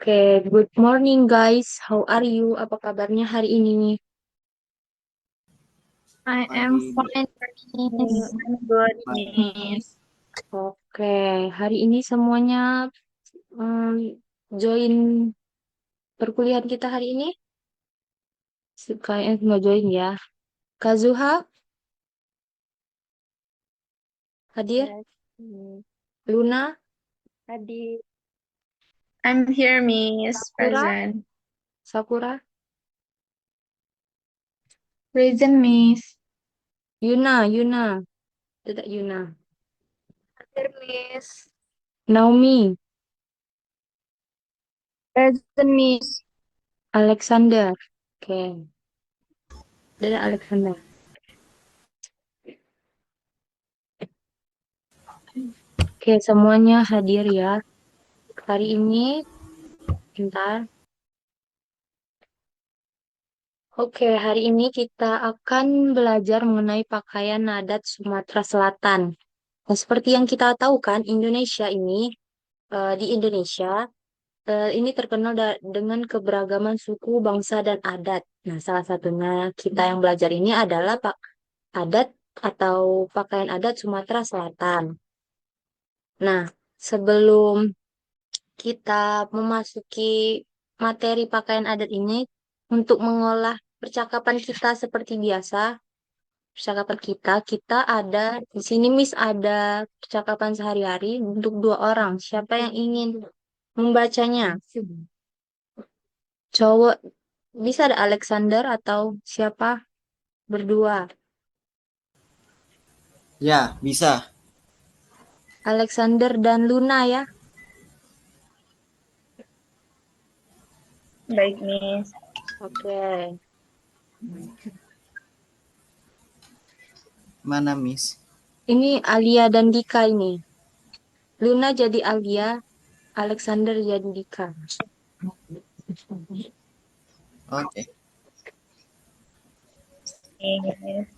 Good morning guys. How are you? Apa kabarnya hari ini? I am Pagi, fine, Miss. I'm good, Mbak. Miss. Oke, hari ini semuanya join perkuliahan kita hari ini? Kayaknya nggak join ya. Kazuha hadir? Yes, Miss. Luna? Tadi I'm here, Miss. Sakura? Present. Sakura? Present, Miss. Yuna? Tidak Yuna. Here, Miss. Naomi? Present, Miss. Alexander? Oke, tidak Alexander. Oke, semuanya hadir ya. Hari ini, bentar. Oke, hari ini kita akan belajar mengenai pakaian adat Sumatera Selatan. Nah, seperti yang kita tahu kan, di Indonesia ini terkenal dengan keberagaman suku, bangsa, dan adat. Nah, salah satunya kita yang belajar ini adalah adat atau pakaian adat Sumatera Selatan. Nah, sebelum kita memasuki materi pakaian adat ini, untuk mengolah percakapan kita seperti biasa, percakapan kita ada di sini Miss ada percakapan sehari-hari untuk dua orang. Siapa yang ingin membacanya? Cowok bisa ada Alexander atau siapa berdua? Ya, bisa. Alexander dan Luna ya. Baik, Miss. Oke. Mana, Miss? Ini Alia dan Dika ini. Luna jadi Alia, Alexander jadi Dika. Oke. Miss.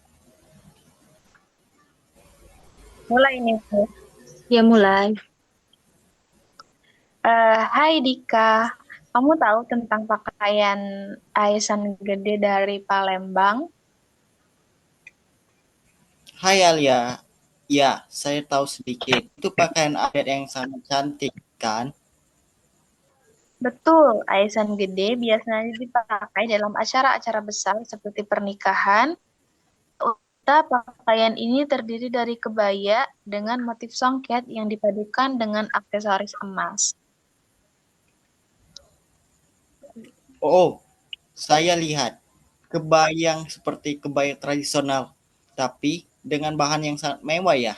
Mulai nih, Miss. Ya mulai. Hai Dika, kamu tahu tentang pakaian Aisan Gede dari Palembang? Hai Alia. Ya, saya tahu sedikit. Itu pakaian adat yang sangat cantik, kan? Betul, Aisan Gede biasanya dipakai dalam acara-acara besar seperti pernikahan. Pakaian ini terdiri dari kebaya dengan motif songket yang dipadukan dengan aksesoris emas. Oh, saya lihat. Kebayang seperti kebaya tradisional, tapi dengan bahan yang sangat mewah ya.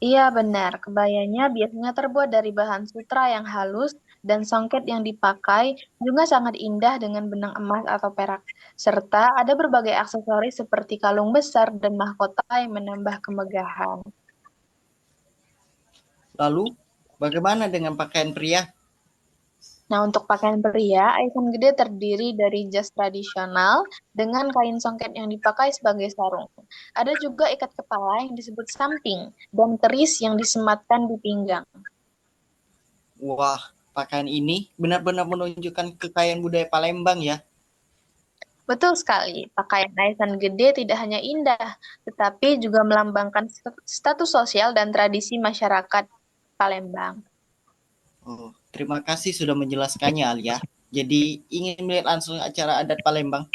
Iya benar, kebayanya biasanya terbuat dari bahan sutra yang halus dan songket yang dipakai juga sangat indah dengan benang emas atau perak. Serta ada berbagai aksesoris seperti kalung besar dan mahkota yang menambah kemegahan. Lalu, bagaimana dengan pakaian pria? Nah, untuk pakaian pria, Aisan Gede terdiri dari jas tradisional dengan kain songket yang dipakai sebagai sarung. Ada juga ikat kepala yang disebut samping dan keris yang disematkan di pinggang. Wah, pakaian ini benar-benar menunjukkan kekayaan budaya Palembang ya. Betul sekali, pakaian Aisan Gede tidak hanya indah, tetapi juga melambangkan status sosial dan tradisi masyarakat Palembang. Oh, terima kasih sudah menjelaskannya, Alia. Jadi, ingin melihat langsung acara adat Palembang.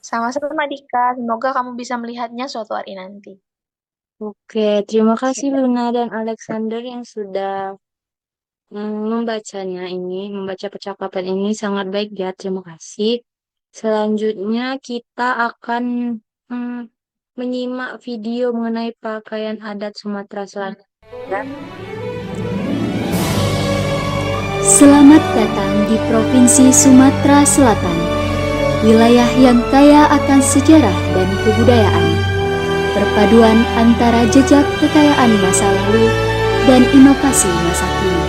Sama-sama Dika, semoga kamu bisa melihatnya suatu hari nanti. Oke, terima kasih Luna dan Alexander yang sudah membaca percakapan ini sangat baik ya, terima kasih. Selanjutnya kita akan mm, menyimak video mengenai pakaian adat Sumatera Selatan. Ya. Selamat datang di Provinsi Sumatera Selatan, wilayah yang kaya akan sejarah dan kebudayaan, perpaduan antara jejak kekayaan masa lalu dan inovasi masa kini.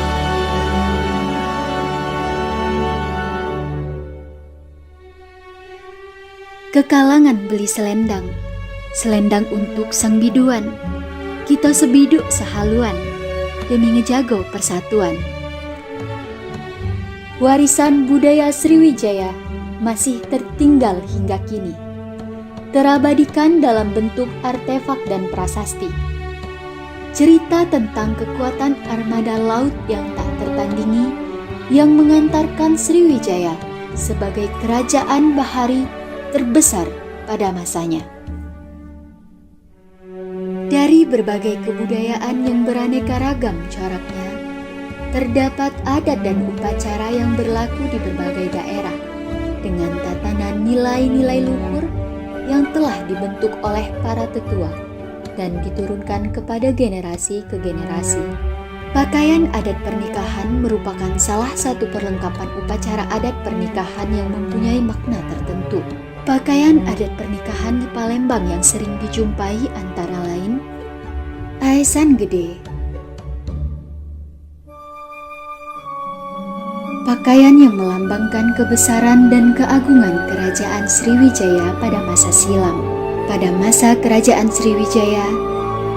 Kekalangan beli selendang, selendang untuk sang biduan, kita sebiduk sehaluan, demi ngejago persatuan. Warisan budaya Sriwijaya masih tertinggal hingga kini, terabadikan dalam bentuk artefak dan prasasti. Cerita tentang kekuatan armada laut yang tak tertandingi yang mengantarkan Sriwijaya sebagai kerajaan bahari terbesar pada masanya. Dari berbagai kebudayaan yang beraneka ragam coraknya, terdapat adat dan upacara yang berlaku di berbagai daerah dengan tatanan nilai-nilai luhur yang telah dibentuk oleh para tetua dan diturunkan kepada generasi ke generasi. Pakaian adat pernikahan merupakan salah satu perlengkapan upacara adat pernikahan yang mempunyai makna tertentu. Pakaian adat pernikahan di Palembang yang sering dijumpai antara lain Aesan Gede, pakaian yang melambangkan kebesaran dan keagungan kerajaan Sriwijaya pada masa silam. Pada masa kerajaan Sriwijaya,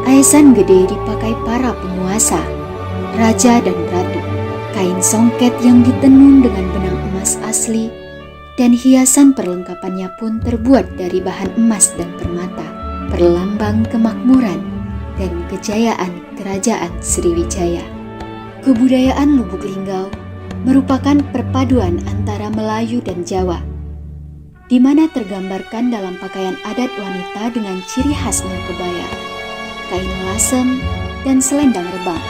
Aesan Gede dipakai para penguasa, raja dan ratu. Kain songket yang ditenun dengan benang emas asli dan hiasan perlengkapannya pun terbuat dari bahan emas dan permata, perlambang kemakmuran dan kejayaan kerajaan Sriwijaya. Kebudayaan Lubuk Linggau merupakan perpaduan antara Melayu dan Jawa, di mana tergambarkan dalam pakaian adat wanita dengan ciri khasnya kebaya, kain lasem, dan selendang rebang.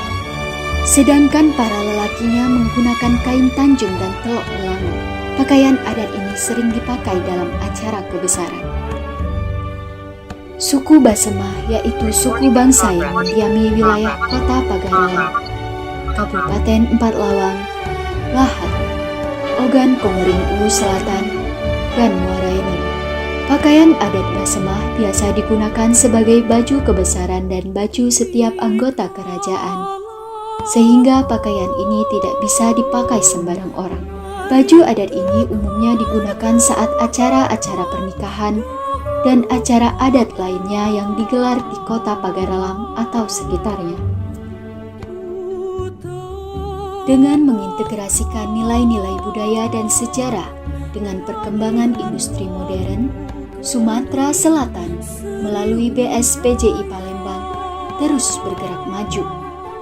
Sedangkan para lelakinya menggunakan kain tanjung dan telok belangu. Pakaian adat ini sering dipakai dalam acara kebesaran. Suku Basemah yaitu suku bangsa yang mendiami wilayah Kota Pagaralam, Kabupaten Empat Lawang, Lahat, Ogan Komering Ulu Selatan, dan Muara Enim. Pakaian adat Basemah biasa digunakan sebagai baju kebesaran dan baju setiap anggota kerajaan, sehingga pakaian ini tidak bisa dipakai sembarang orang. Baju adat ini umumnya digunakan saat acara-acara pernikahan dan acara adat lainnya yang digelar di Kota Pagaralam atau sekitarnya. Dengan mengintegrasikan nilai-nilai budaya dan sejarah dengan perkembangan industri modern, Sumatera Selatan melalui BSPJI Palembang terus bergerak maju,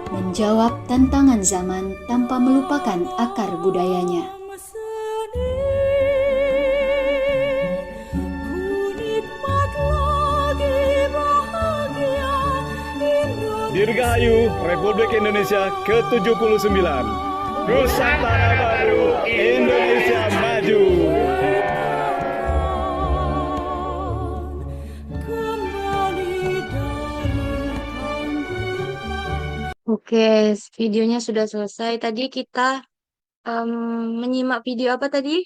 menjawab tantangan zaman tanpa melupakan akar budayanya. Dirgahayu Republik Indonesia ke-79. Nusantara Baru, Indonesia Maju. Oke, videonya sudah selesai. Tadi kita menyimak video apa tadi?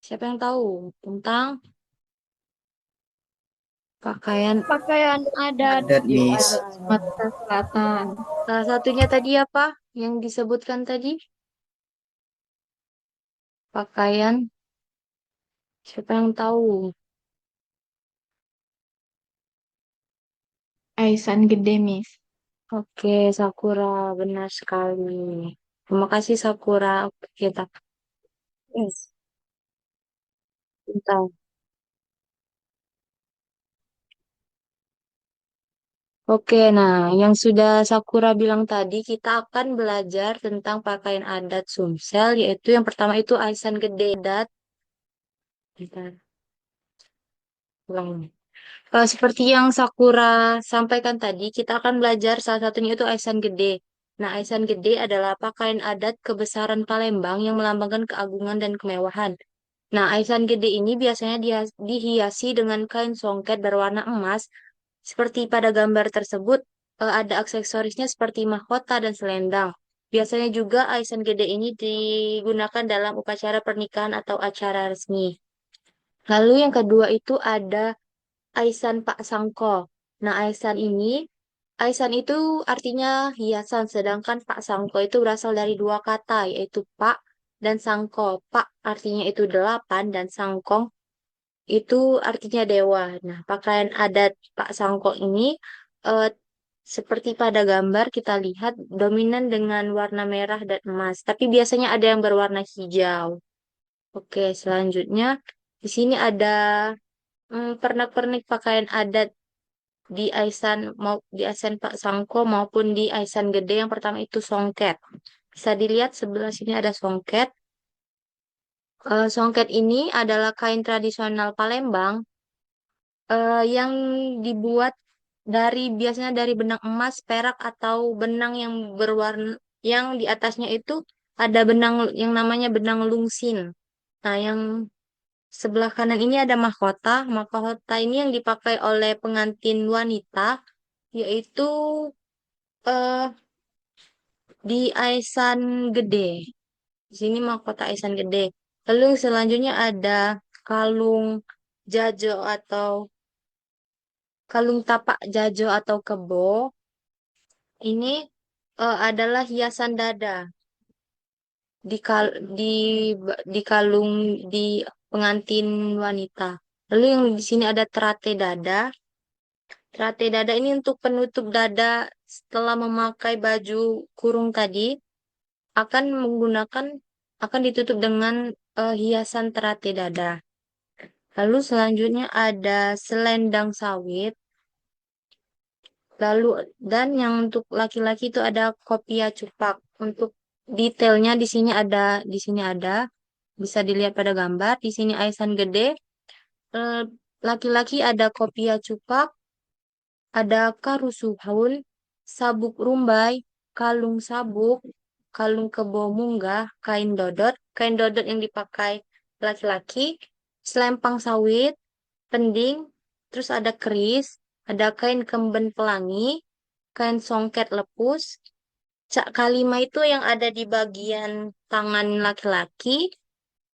Siapa yang tahu tentang pakaian adat Adat, Miss. Sumatera Selatan. salah satunya tadi apa yang disebutkan tadi? Pakaian. Siapa yang tahu? Aesan Gede, Miss. Oke, Sakura, benar sekali. Terima kasih Sakura. Oke, kita. Yes. Bentar. Oke, nah yang sudah Sakura bilang tadi, kita akan belajar tentang pakaian adat Sumsel, yaitu yang pertama itu Aisan Gede adat. Bentar. Ulang. Seperti yang Sakura sampaikan tadi, kita akan belajar salah satunya itu Aisan Gede. Nah, Aisan Gede adalah pakaian adat kebesaran Palembang yang melambangkan keagungan dan kemewahan. Nah, Aisan Gede ini biasanya dihiasi dengan kain songket berwarna emas. Seperti pada gambar tersebut, ada aksesorisnya seperti mahkota dan selendang. Biasanya juga Aisan Gede ini digunakan dalam upacara pernikahan atau acara resmi. Lalu yang kedua itu ada Aisan Pak Sangko. Nah, Aisan itu artinya hiasan, sedangkan Pak Sangko itu berasal dari dua kata, yaitu Pak dan Sangko. Pak artinya itu 8 dan Sangkong itu artinya dewa. Nah, pakaian adat Pak Sangko ini eh, Seperti pada gambar kita lihat dominan dengan warna merah dan emas, tapi biasanya ada yang berwarna hijau. Oke, selanjutnya di sini ada pernak-pernik pakaian adat di Aisan di Aisan Pak Sangko maupun di Aisan Gede. Yang pertama itu songket. Bisa dilihat sebelah sini ada songket. Songket ini adalah kain tradisional Palembang yang dibuat biasanya dari benang emas, perak atau benang yang berwarna yang di atasnya itu ada benang yang namanya benang lungsin. Nah, yang sebelah kanan ini ada mahkota. Mahkota ini yang dipakai oleh pengantin wanita yaitu eh, di Aisan Gede. Di sini mahkota Aisan Gede. Lalu selanjutnya ada kalung jajo atau kalung tapak jajo atau kebo. Ini adalah hiasan dada di kal di di kalung di pengantin wanita. Lalu yang di sini ada terate dada. Terate dada ini untuk penutup dada setelah memakai baju kurung tadi akan menggunakan akan ditutup dengan hiasan terate dada. Lalu selanjutnya ada selendang sawit. Lalu dan yang untuk laki-laki itu ada kopia cupak. Untuk detailnya di sini ada bisa dilihat pada gambar. Di sini Aisan Gede. Eh, Laki-laki ada kopia cupak, ada karusuhun, sabuk rumbai, kalung sabuk, kalung kebo munggah, kain dodot. Kain dodot yang dipakai laki-laki, selempang sawit, pending, terus ada keris, ada kain kemben pelangi, kain songket lepus, cak kalima itu yang ada di bagian tangan laki-laki,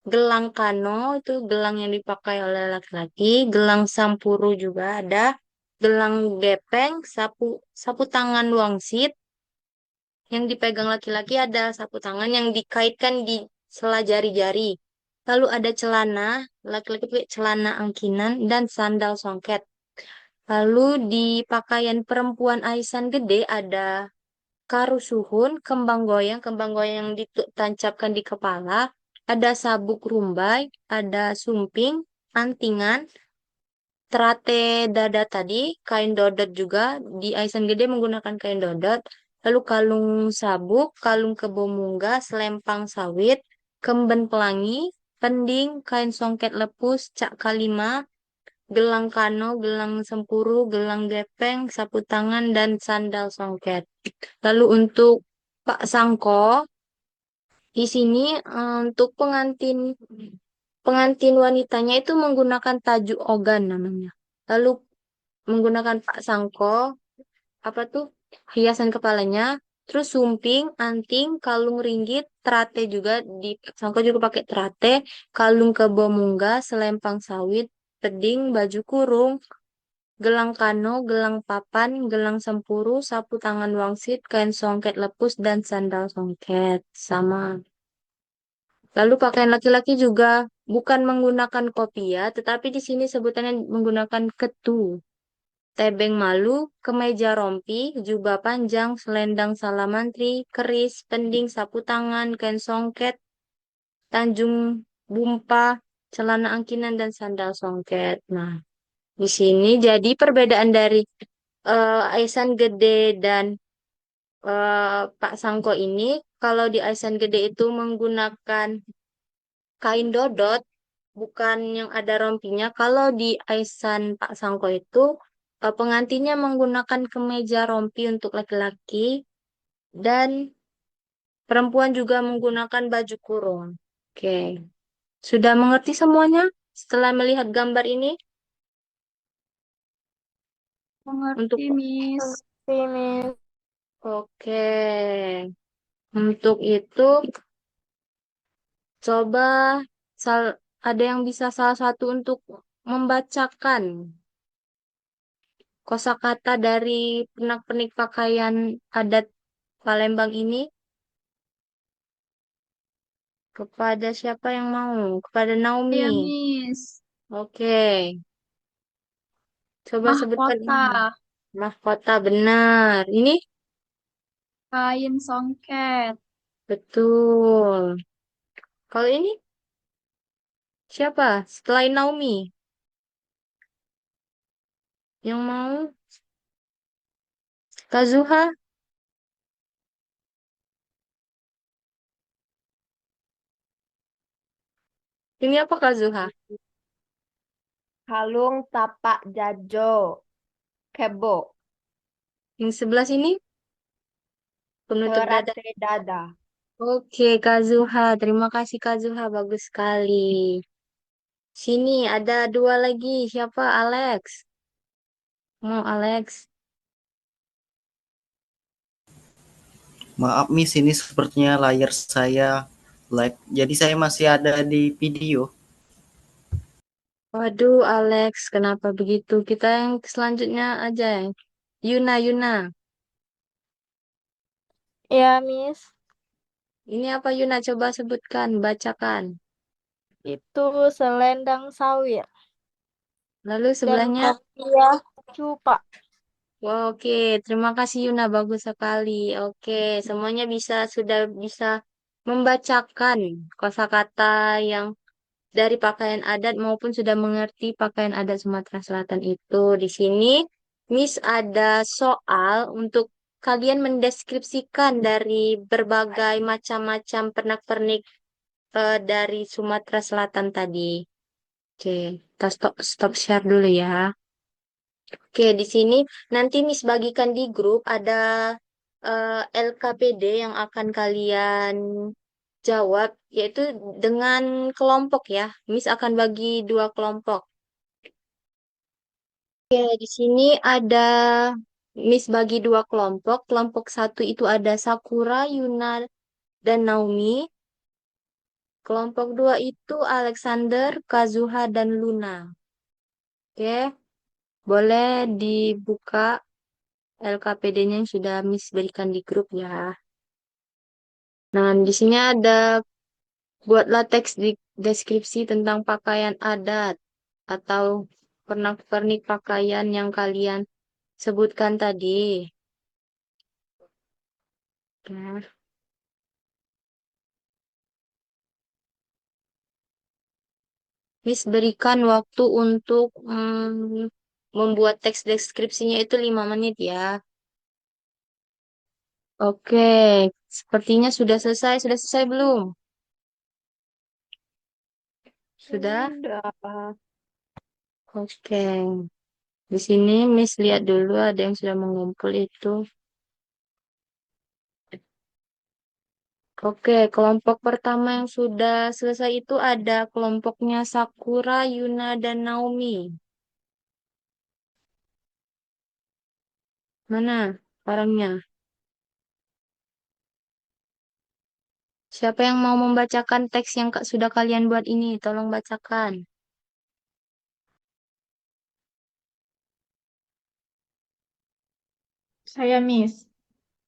gelang kano itu gelang yang dipakai oleh laki-laki, gelang sampuru juga ada, gelang gepeng, sapu sapu tangan wangsit yang dipegang laki-laki, ada sapu tangan yang dikaitkan di sela jari-jari. Lalu ada celana, laki-laki pakai celana angkinan dan sandal songket. Lalu di pakaian perempuan Aisan Gede ada karusuhun, kembang goyang yang ditancapkan di kepala, ada sabuk rumbai, ada sumping, antingan, terate dada tadi, kain dodot juga, di Aisan Gede menggunakan kain dodot, lalu kalung sabuk, kalung kebo munggah, selempang sawit, kemben pelangi, pending, kain songket lepus, cak kalima, gelang kano, gelang sempuru, gelang gepeng, sapu tangan, dan sandal songket. Lalu untuk Pak Sangko, di sini untuk pengantin pengantin wanitanya itu menggunakan tajuk ogan namanya. Lalu menggunakan Pak Sangko, apa tuh hiasan kepalanya, terus sumping, anting, kalung ringgit, terate juga di Pak Sangko juga pakai terate, kalung kebo munggah, selempang sawit, peding, baju kurung, gelang kano, gelang papan, gelang sempuru, sapu tangan wangsit, kain songket lepus, dan sandal songket. Sama. Lalu pakaian laki-laki juga bukan menggunakan kopiah, tetapi di sini sebutannya menggunakan ketu, tebeng malu, kemeja rompi, jubah panjang, selendang salamantri, keris, pending, sapu tangan, kain songket, tanjung bumpa, celana angkinan, dan sandal songket. Nah, di sini jadi perbedaan dari Aisan Gede dan Pak Sangko ini, kalau di Aisan Gede itu menggunakan kain dodot, bukan yang ada rompinya. Kalau di Aisan Pak Sangko itu pengantinnya menggunakan kemeja rompi untuk laki-laki dan perempuan juga menggunakan baju kurung. Oke, sudah mengerti semuanya setelah melihat gambar ini? Untuk Mengerti, Miss. Miss. oke, untuk itu coba ada yang bisa salah satu untuk membacakan kosakata dari pernak-pernik pakaian adat Palembang ini kepada siapa yang mau? Kepada Naomi. Ya, Miss. Oke. Coba sebutkan Mahkota. ini. Mahkota benar. Ini Kain songket. betul. Kalau ini siapa? Selain Naomi yang mau Kazuha. Ini apa Kazuha? Kalung tapak jajo, kebo, Yang sebelah sini penutup dada. kerate dada. Oke, Kazuha. Terima kasih Kazuha. Bagus sekali. Sini ada dua lagi. Siapa? Alex. Mau Alex? Maaf Miss, ini sepertinya layar saya lag. Jadi saya masih ada di video. Waduh, Alex. Kenapa begitu? Kita yang selanjutnya aja. Yuna, Yuna. Ya, Miss. Ini apa Yuna? Coba sebutkan, bacakan. Itu selendang sawit Lalu dan sebelahnya. kopiah cupa. Wah, oke, terima kasih Yuna, bagus sekali. Oke, semuanya sudah bisa membacakan kosakata yang dari pakaian adat maupun sudah mengerti pakaian adat Sumatera Selatan itu. Di sini, Miss ada soal untuk kalian mendeskripsikan dari berbagai macam-macam pernak-pernik dari Sumatera Selatan tadi. Oke, kita stop share dulu ya. Oke, di sini nanti Miss bagikan di grup ada LKPD yang akan kalian jawab, yaitu dengan kelompok ya. Miss akan bagi dua kelompok. Oke, di sini ada Miss bagi dua kelompok. Kelompok satu itu ada Sakura, Yuna, dan Naomi. Kelompok dua itu Alexander, Kazuha, dan Luna. Oke, boleh dibuka LKPD-nya yang sudah Miss berikan di grup ya. Nah, di sini ada buatlah teks di deskripsi tentang pakaian adat atau pernak-pernik pakaian yang kalian sebutkan tadi. Oke. Miss berikan waktu untuk membuat teks deskripsinya itu 5 menit ya. Oke, sepertinya sudah selesai. Sudah selesai belum? Sudah? Udah. Oke. Di sini Miss lihat dulu ada yang sudah mengumpul itu. Oke, kelompok pertama yang sudah selesai itu ada kelompoknya Sakura, Yuna, dan Naomi. Mana orangnya? Siapa yang mau membacakan teks yang sudah kalian buat ini? Tolong bacakan. Saya Miss.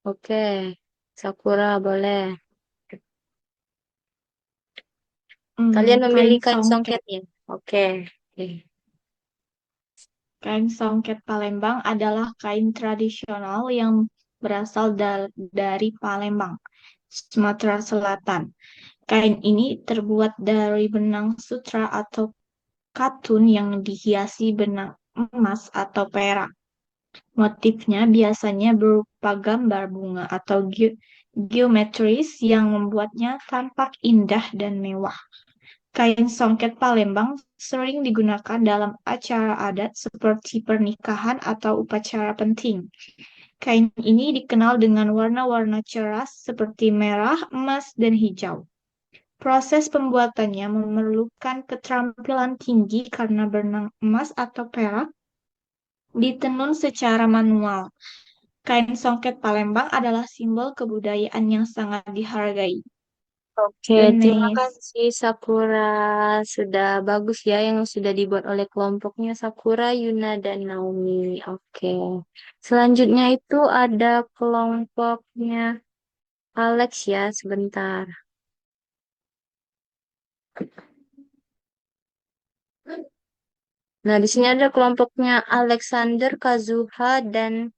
Oke, Sakura boleh. Kalian memilih Kain kain songket. songketnya. Oke. Oke. Kain songket Palembang adalah kain tradisional yang berasal dari Palembang, Sumatera Selatan. Kain ini terbuat dari benang sutra atau katun yang dihiasi benang emas atau perak. Motifnya biasanya berupa gambar bunga atau geometris yang membuatnya tampak indah dan mewah. Kain songket Palembang sering digunakan dalam acara adat seperti pernikahan atau upacara penting. Kain ini dikenal dengan warna-warna cerah seperti merah, emas, dan hijau. Proses pembuatannya memerlukan keterampilan tinggi karena benang emas atau perak ditenun secara manual. Kain songket Palembang adalah simbol kebudayaan yang sangat dihargai. Oke, terima Denis. kasih Sakura. Sudah bagus ya yang sudah dibuat oleh kelompoknya Sakura, Yuna, dan Naomi. Oke. Selanjutnya itu ada kelompoknya Alex ya, sebentar. Nah, di sini ada kelompoknya Alexander, Kazuha, dan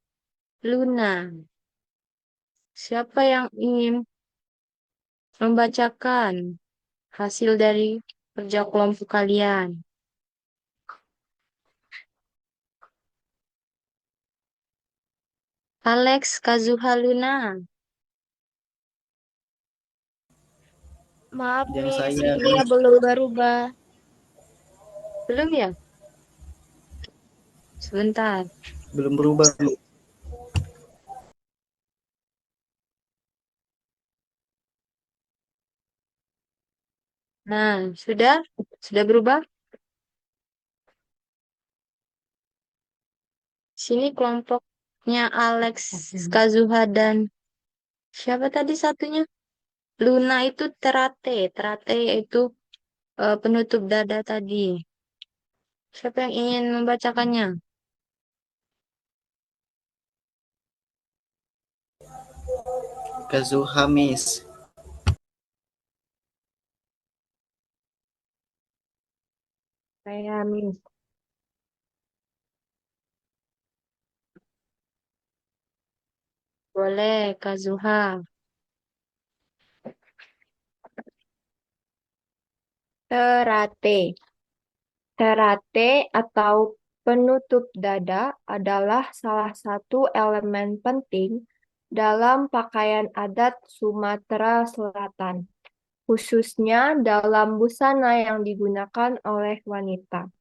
Luna. Siapa yang ingin membacakan hasil dari kerja kelompok kalian? Alex, Kazuha, Luna. Maaf, Yang Miss, saya ini belum berubah. Belum ya? Sebentar. belum berubah. Nah, sudah? Sudah berubah? Sini kelompoknya Alex, Kazuha, dan siapa tadi satunya? Luna itu terate. Terate yaitu penutup dada tadi. Siapa yang ingin membacakannya? Kazuha, Miss. Saya Miss. Boleh, Kazuha. Terate. Terate atau penutup dada adalah salah satu elemen penting dalam pakaian adat Sumatera Selatan, khususnya dalam busana yang digunakan oleh wanita.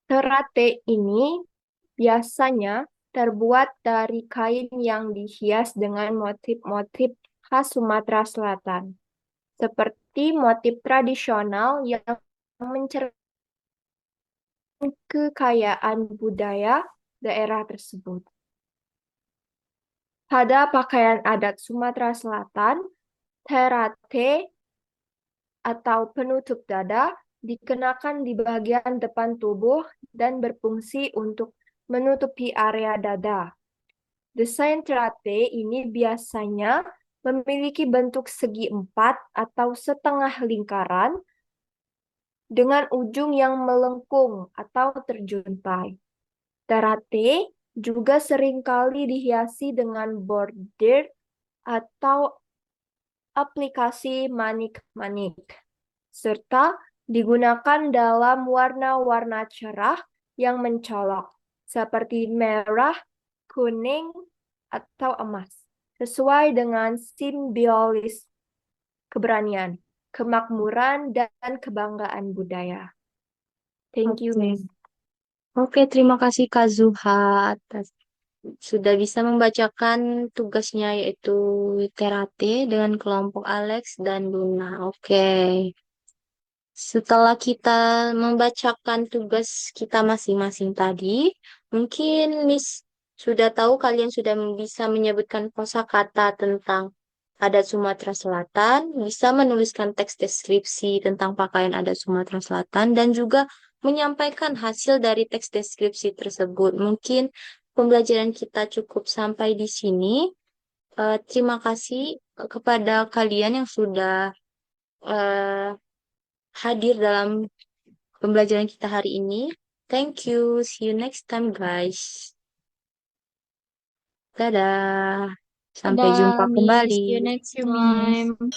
Terate ini biasanya terbuat dari kain yang dihias dengan motif-motif khas Sumatera Selatan, seperti motif tradisional yang mencerminkan kekayaan budaya daerah tersebut. Pada pakaian adat Sumatera Selatan, terate atau penutup dada dikenakan di bagian depan tubuh dan berfungsi untuk menutupi area dada. Desain terate ini biasanya memiliki bentuk segi empat atau setengah lingkaran dengan ujung yang melengkung atau terjuntai. Terate juga seringkali dihiasi dengan bordir atau aplikasi manik-manik, serta digunakan dalam warna-warna cerah yang mencolok, seperti merah, kuning, atau emas, sesuai dengan simbolis keberanian, kemakmuran, dan kebanggaan budaya. Thank you, Oke. Miss. Oke, terima kasih Kazuha atas sudah bisa membacakan tugasnya yaitu Terate dengan kelompok Alex dan Luna. Oke. Setelah kita membacakan tugas kita masing-masing tadi, mungkin Miss sudah tahu kalian sudah bisa menyebutkan kosakata tentang adat Sumatera Selatan, bisa menuliskan teks deskripsi tentang pakaian adat Sumatera Selatan, dan juga menyampaikan hasil dari teks deskripsi tersebut. Mungkin pembelajaran kita cukup sampai di sini. Terima kasih kepada kalian yang sudah eh, hadir dalam pembelajaran kita hari ini. Thank you. See you next time, guys. Dadah. Sampai Dadah, jumpa Miss. kembali. See you next You, Miss. time.